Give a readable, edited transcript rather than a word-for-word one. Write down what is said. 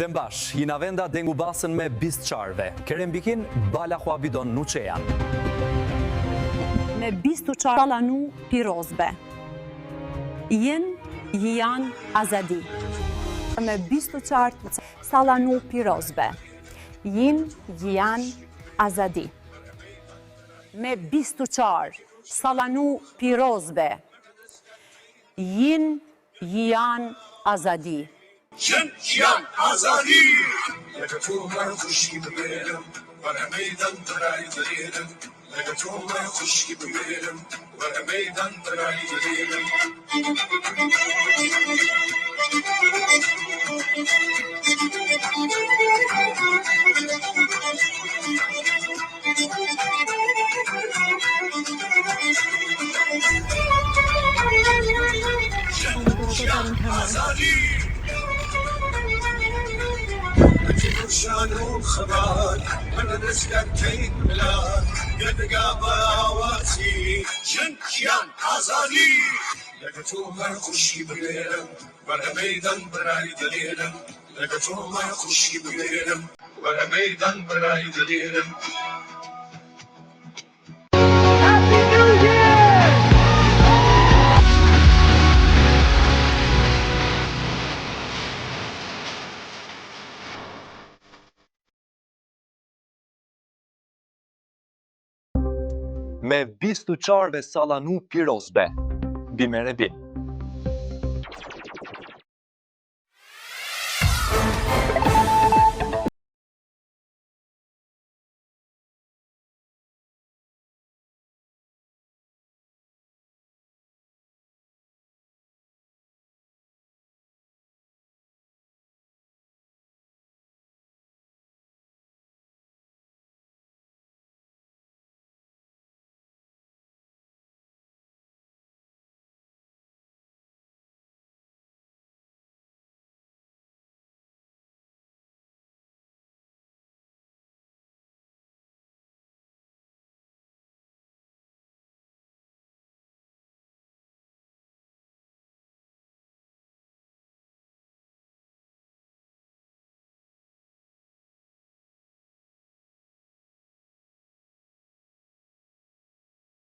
Lembash, jina venda dengu basën me bistçarve. Kerem Bikin, bala huabidon nuçejan. Me bistuçar salanu pirozbe. Jian azadi. Me bistuçar salanu pirozbe. Jian azadi. Me bistuçar salanu pirozbe. Jian azadi. Jian azadi. لقيتهم خشي ببينهم وانا ميدان طلعي دليلهم لقيتهم خشي ببينهم وانا ميدان طلعي دليلهم Jian azadi. شانهم خبال من نسكتين بلاد يتقابل واسي جنجيان azadi. لقيتهم خشي بليلهم وانا ميدان براي دليلهم لقيتهم خشي بليلهم وانا ميدان براي دليلهم Me bistuçarve salanu pirozbe. Bimerebin.